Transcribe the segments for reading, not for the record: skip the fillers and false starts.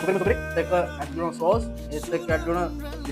සුපිරි එක ඇඩ්ඩුන සෝස් ඒත් එක්ක ඇඩ්ඩුන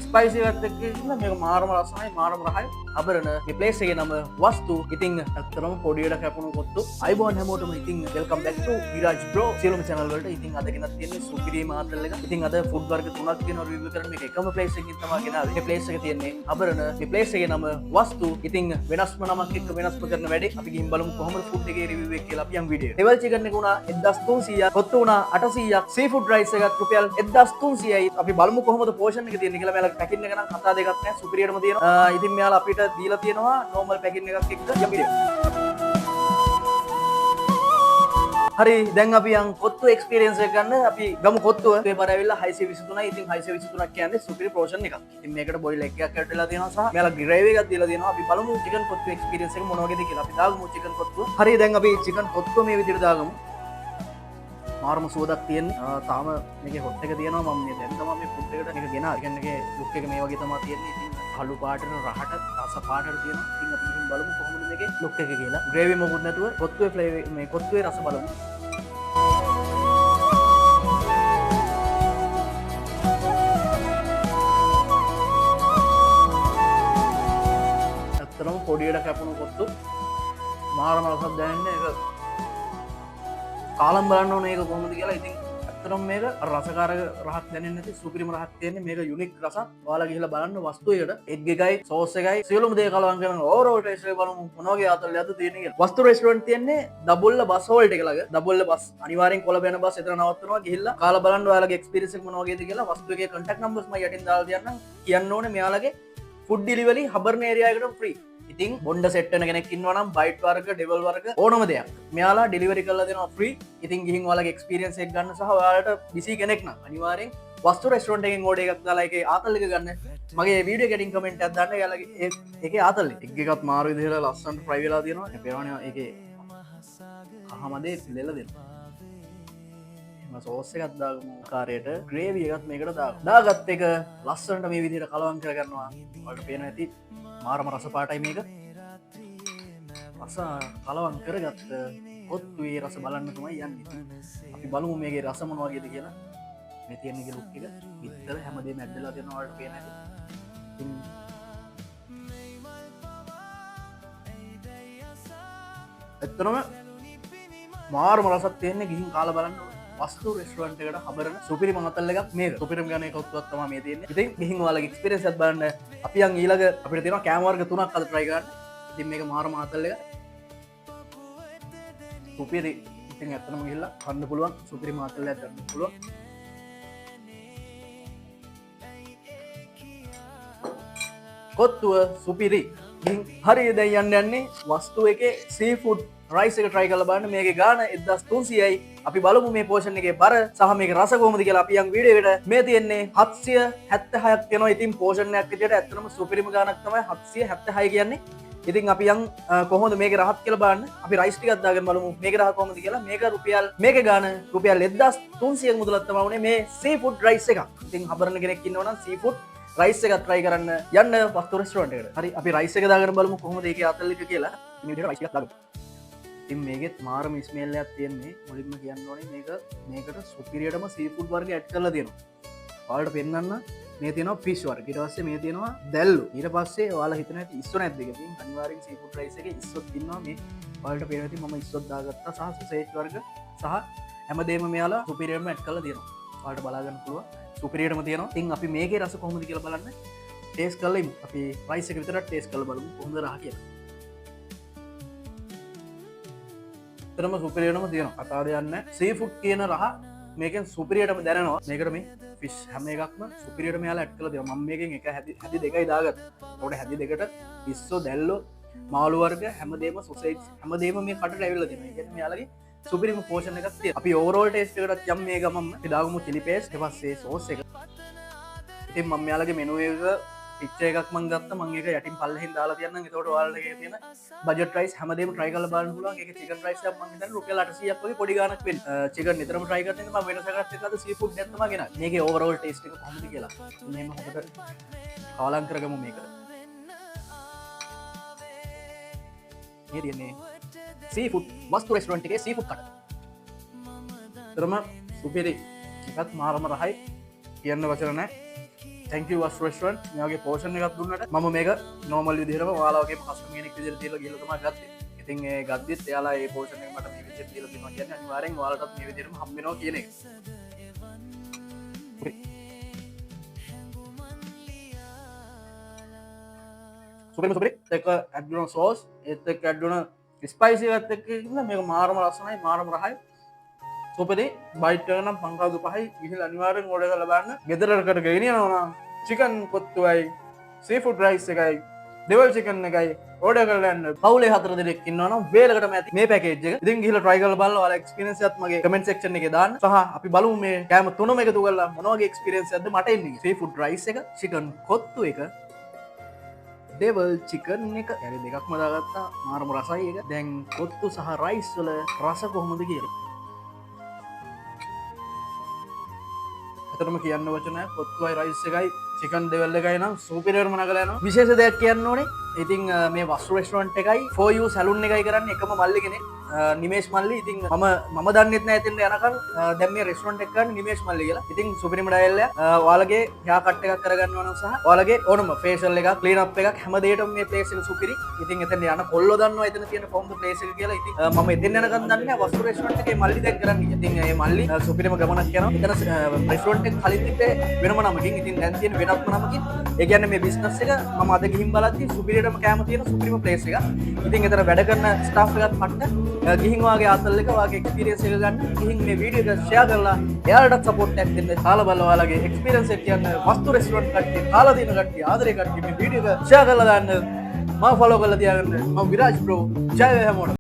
ස්පයිසි එකත් එක්ක ඉන්න මේක මාරම රසයි මාරම රහයි අබරන මේ ප්ලේස් එකේ නම වස්තු ඉතින් ඇත්තටම පොඩියට කැපුණු කොත්තු අයිබෝන් හැමෝටම ඉතින් වෙල්කම් බෑක් ටු විරාජ් බ්‍රෝ සියලුම channel වලට ඉතින් අද ගෙනත් තියෙන්නේ සුපිරි මාතල් එක ඉතින් අද ෆුඩ් වර්ග තුනක් තියෙනවා රිවිව් කරන්න මේක එකම ප්ලේස් එකකින් තමයි ගෙනාවේ මේ ප්ලේස් එක තියෙන්නේ අබරන මේ ප්ලේස් එකේ නම වස්තු ඉතින් වෙනස්ම නමක් එක්ක වෙනස්ම කරන වැඩේ අපි ගිහින් බලමු කොහොමද ෆුඩ් එකේ රිවිව් එක කියලා අපි යම් වීඩියෝ ටෙබල් චිකන් එක උනා 1300ක් කොත්තු උනා 800ක් සී ෆුඩ් රයිස් එකත් රුපියල් 1300යි අපි බලමු කොහොමද පෝෂන් එක තියෙන්නේ කියලා මෙයාලා පැකින් එක නම් කතා දෙකක් නැහැ සුපිරියටම තියෙනවා ඉතින් මෙයාලා අපිට දීලා තියෙනවා normal පැකින් එකක් එක්ක යම් වීඩියෝ හරි දැන් අපි යන් කොත්තු එක්ස්පීරියන්ස් එක ගන්න අපි ගමු කොත්තුව මේ පාර ඇවිල්ලා 623යි ඉතින් 623ක් කියන්නේ සුපිරි පෝෂන් එකක් ඉතින් මේකට බොයිල් එකක් ඇඩ් වෙලා තියෙනවා සහ මෙයාලා ග්‍රේවි එකක් දීලා තියෙනවා අපි බලමු චිකන් කොත්තු එක්ස්පීරියන්ස් එක මොන වගේද කියලා අපි දාගමු චිකන් කොත්තුව හරි දැන් අපි චිකන් කොත්තුව මේ විදිහට දාගමු මාරම සුවදක් තියෙන්නේ තාම මේකේ හොට් එක තියෙනවා මම මේ දැන් තමයි මේ ෆුඩ් එකට මේක ගෙනා ඉතින් එකේ ලුක් එක මේ වගේ තමයි තියෙන්නේ ඉතින් කළු පාටට රහට රස පාටට තියෙනවා ඉතින් අපි ඉතින් බලමු කොහොමද මේකේ ලුක් එක කියලා ග්‍රේවි මොකුත් නැතුව කොත්තුවේ ෆ්ලේවර් මේ කොත්තුවේ රස බලමු ඇත්තටම පොඩියට කැපුණු කොත්තු මාරම රසක් දැනෙන්නේ ඒක කාලම් බලන්න ඕනේ ඒක කොහොමද කියලා ඉතින් ඇත්තටම මේක රසකාරක රහක් දැනෙන්නේ නැති සුපිරිම රහක් තියෙන්නේ මේක යුනික් රසක් ඔයාලා ගිහලා බලන්න වස්තු එකට එග් එකයි සෝස් එකයි සියලුම දේ කලවම් කරන ඕවරෝල් ටේස්ට් එක බලමු මොන වගේ ආතල්යක්ද තියෙන්නේ කියලා වස්තු රෙස්ටුරන්ට් තියෙන්නේ දබුල්ල බස් හෝල්ට් එක ළඟ දබුල්ල බස් අනිවාර්යෙන් කොළඹ යන බස් එතන නවත්තනවා ගිහිල්ලා කාලා බලන්න ඔයාලගේ එක්ස්පීරියන්ස් එක මොන වගේද කියලා වස්තු එකේ contact numbers මම යටින් දාලා තියන්නම් කියන්න ඕනේ මෙයාලගේ ෆුඩ් ඩෙලිවරි හබර්න ඒරියා එකට ෆ්‍රී ඉතින් බොන්ඩ සෙට්ටන කෙනෙක් ඉන්නවා නම් බයිට් වර්ග ඩෙවල් වර්ග ඕනම දෙයක් මෙයාලා ඩෙලිවරි කරලා දෙනවා ෆ්‍රී ඉතින් ගිහින් ඔයාලගේ එක්ස්පීරියන්ස් එක ගන්න සහ ඔයාලට බිසි කෙනෙක් නම් අනිවාර්යෙන් වස්තු රෙස්ටුරන්ට් එකෙන් ඕඩර් එකක් දාලා ඒකේ ආතල් එක ගන්න මගේ වීඩියෝ එකකින් කමෙන්ට් එකක් දාන්න එයාලගේ ඒකේ ආතල් එග් එකත් මාරු විදිහට ලස්සනට ෆ්‍රයි වෙලා තියෙනවා ඒ පේනවනේ ඒකේ කහමදේ ලෙල දෙනවා සෝස් එකක් දාගමු කාරයට ග්‍රේවි එකත් මේකට දාගත් එක ලස්සනට මේ විදිහට කලවම් කරගන්නවා ඔයාලට පේනවා ඇති මාරම රස පාටයි මේක රස කලවම් කරගත්ත කොත්තුවේ රස බලන්න තමයි යන්නේ අපි බලමු මේකේ රස මොන වගේද කියලා මේ තියෙන එක ලුක් එක විතර හැමදේම ඇඩ්ඩලා තියෙනවා ඔයාලට පේන හැටි ඉතින් ඇත්තටම මාරම රසක් තියෙන්නේ ගිහින් කාලා බලන්න වස්තු රෙස්ටුරන්ට් එකට හබරන සුපිරි මහතල් එකක් මේක සුපිරිම ගානේ කොත්තුවක් තමයි මේ තියෙන්නේ ඉතින් ගිහින් ඔයාලගේ එක්ස්පීරියන්ස් එකක් බලන්න අපි යන් ඊළඟ අපිට තියෙනවා කෑම වර්ග තුනක් අද try කරන්න ඉතින් මේක මාර මහතල් එක සුපිරි ඉතින් ඇත්තටම ගිහිල්ලා කන්න පුළුවන් සුපිරි මහතල් එකක් ගන්න පුළුවන් කොත්තුව සුපිරි හරි දැන් යන්න යන්නේ වස්තු එකේ සී ෆුඩ් රයිස් එක try කරලා බලන්න මේකේ ගාන 1300යි අපි බලමු මේ පෝෂන් එකේ බර සහ මේකේ රස කොහොමද කියලා අපි යන් වීඩියෝ එකට මේ තියෙන්නේ 776ක් වෙනවා ඉතින් පෝෂන් එකක් විදියට ඇත්තටම සුපිරිම ගානක් තමයි 776 කියන්නේ ඉතින් අපි යන් කොහොමද මේකේ රහත් කියලා බලන්න අපි රයිස් ටිකක් දාගෙන බලමු මේකේ රහ කොහොමද කියලා මේක රුපියල් මේකේ ගාන රුපියල් 1300ක මුදලක් තමයි වුනේ මේ සී ෆුඩ් රයිස් එක ඉතින් හබරන කෙනෙක් ඉන්නවා නම් සී ෆුඩ් රයිස් එක try කරන්න යන්න වස්තු රෙස්ටුරන්ට් එකට හරි අපි රයිස් එක දාගෙන බලමු කොහොමද ඒකේ ආතල් එක කියලා මේ විදිහට රයිස් එකක් දාගමු ඉතින් මේකෙත් මාරම ස්මෙල් එකක් තියෙන්නේ මුලින්ම කියන්න ඕනේ මේකට සුපිරියටම සී ෆුඩ් වර්ග ඇඩ් කරලා තියෙනවා ඔයාලට පෙන්නන්න මේ තියෙනවා ෆිෂ් වර්ග ඊට පස්සේ මේ තියෙනවා දැල්ලු ඊට පස්සේ ඔයාලා හිතන ඇති ඉස්සෝ නැද්ද කියලා ඉතින් අනිවාර්යෙන් සී ෆුඩ් රයිස් එකේ ඉස්සොත් ඉන්නවා මේ ඔයාලට පේනවා ඉතින් මම ඉස්සොත් දාගත්තා සහ සොසේජ් වර්ග සහ හැමදේම මෙයාලා සුපිරියටම ඇඩ් කරලා තියෙනවා ඔයාලට බලා ගන්න පුළුවන් සුපිරියටම තියෙනවා ඉතින් අපි මේකේ රස කොහොමද කියලා බලන්න ටේස්ට් කරලා ඉමු අපි රයිස් එක විතරක් ටේස්ට් කරලා බලමු කොහොමද රහ කියලා තරම සුපිරියටම තියෙනවා කතා දෙයක් නැහැ සී ෆුඩ් කියන රහ මේකෙන් සුපිරියටම දැනෙනවා මේකට මේ ෆිෂ් හැම එකක්ම සුපිරියටම යාලා ඇඩ් කරලා දෙනවා මම මේකෙන් එක හැදි දෙකයි දාගත්තා ඒකට හැදි දෙකට පිස්සෝ දැල්ලෝ මාළු වර්ග හැමදේම සොසේජ් හැමදේම මේ කටට ඇවිල්ලා තියෙනවා ඒ කියන්නේ මෙයාලගේ සුපිරිම පෝෂන් එකක් තියෙනවා අපි ඕවරෝල් ටේස්ට් එකකට යම් මේ ගමම අපි දාගමු chili paste ඊට පස්සේ සෝස් එක ඉතින් මම මෙයාලගේ මෙනු එක පිච්චර් එකක් මම ගත්තා මම ඒක යටින් පල්ලෙහින් දාලා තියන්නම් ඒකට ඔයාලට එකේ තියෙන බජට් රයිස් හැමදේම try කරලා බලන්න පුළුවන් ඒකේ චිකන් රයිස් එකක් මම හිතන්නේ රුපියල් 800ක් වගේ පොඩි ගාණක් වෙන්න චිකන් නිතරම try කරන ඉතින් මම වෙනසකට එක්කද සී ෆුඩ් එකක් තමයි ගෙනාවේ මේකේ ඕවරෝල් ටේස්ට් එක කොහොමද කියලා මෙහෙම හොකට කාලම් කරගමු මේකට මේ තියෙන්නේ සී ෆුඩ් වස්තු රෙස්ටුරන්ට් එකේ සී ෆුඩ් කට ඇතරම සුපිරි එකත් මාරම රහයි කියන්න වචන නෑ. Thank you was restaurant. මෙයාගේ පෝෂන් එකක් දුන්නට මම මේක normal විදිහටම ඔයාලා වගේම කස්ටමර් කෙනෙක් විදිහට දීලා ගිහලා තමයි ගත්තේ. ඉතින් ඒ ගද්දිත් එයාලා ඒ පෝෂන් එක මට මේ විදිහට දීලා දෙනවා කියන්නේ අනිවාර්යෙන් ඔයාලටත් මේ විදිහටම හම්බ වෙනවා කියන එක. සුපිරි එක ඇඩ් වෙන සෝස් ඒත් එක්ක ඇඩ් වෙන ස්පයිසි එකත් එක්ක ඉන්න මේක මාරම ලස්සනයි මාරම රහයි. සුපිරි බයිට් එක නම් පංකාදු 5යි ගිහින් අනිවාර්යෙන් ඕඩර් කරලා බලන්න. ගෙදරකට ගෙනියනවා නම් චිකන් කොත්තුවයි සීෆුඩ් රයිස් එකයි ඩෙවල් චිකන් එකයි ඕඩර් කරලා යන්න. පවුලේ 4 දෙනෙක් ඉන්නවා නම් වේලකටම ඇති මේ පැකේජ් එක. ඉතින් ගිහිල්ලා try කරලා බලන්න ඔයාලා එක්ස්පීරියන්ස් එකත් මගේ කමෙන්ට් සෙක්ෂන් එකේ දාන්න. සහ අපි බලමු මේ කෑම තුනම එකතු කරලා මොන වගේ එක්ස්පීරියන්ස් එකක්ද මට එන්නේ. සීෆුඩ් රයිස් එක, චිකන් කොත්තු එක, ඩෙවල් චිකන් එක. يعني දෙකක්ම දාගත්තා. මාරම රසයි එක. දැන් කොත්තු සහ රයිස් වල රස කොහොමද කියලා. ඇත්තටම කියන්න වචන නැහැ. කොත්තුයි රයිස් එකයි චිකන් ඩෙවල් එකයි නම් සුපිරියර්ම නගලා යනවා. විශේෂ දෙයක් කියන්න ඕනේ. ඉතින් මේ වස්තු රෙස්ටොරන්ට් එකයි for you සැලුන් එකයි කරන්නේ එකම මල්ලි කෙනෙක්. නිමේෂ් මල්ලි. ඉතින් මම දන්නෙත් නැහැ එතෙන්ට යනකම් දැන් මේ රෙස්ටොරන්ට් එක කරන්නේ නිමේෂ් මල්ලි කියලා. ඉතින් සුපිරිම ඩයල් එක ඔයාලගේ හෙයා කට් එකක් කරගන්නවා නම් සහ ඔයාලගේ ඕනම ෆේෂල් එකක් ක්ලීන් අප් එකක් හැම දෙයකටම මේ ප්ලේස් එක සුපිරි. ඉතින් එතන යන කොල්ලෝ දන්නවා එතන තියෙන ෆෝම් ද ප්ලේස් එක කියලා. ඉතින් මම එතෙන් යනකම් දන්නේ නැහැ වස්තු රෙස්ටොරන්ට් එකේ මල්ලි දැන් කරන්නේ. ඉතින් මේ මල්ලි සුපිරිම ගමනක් යනවා. එතන රෙස්ටොරන්ට් එක කලින් තිබ්බේ වෙනම නමකින්. ඉතින් දැන් තියෙන වෙනත්ම නමකින්. ඒ කියන්නේ මේ බිස්නස් එක මම අද ගිහින් බලද්දි සුපිරියටම කෑම තියෙන සුපිරිම ප්ලේස් එකක්. ඉතින් එතන වැඩ කරන ස්ටාෆ් එකත් මට ගිහින් වාගේ ආතල් එක වාගේ එක්ස්පීරියන්ස් එක ගන්න ගිහින් මේ වීඩියෝ එක ෂෙයා කරලා එයාලටත් සපෝට් එකක් දෙන්න. කාලා බලලා ඔයාලගේ එක්ස්පීරියන්ස් එක කියන්න වස්තු රෙස්ටොරන්ට් කට්ටිය කාලා දින කට්ටිය ආදරේ කට්ටිය මේ වීඩියෝ එක ෂෙයා කරලා දාන්න. මම ෆලෝ කරලා තියාගන්න. මම විරාජ් බ්‍රෝ. ජය වේ හැමෝටම.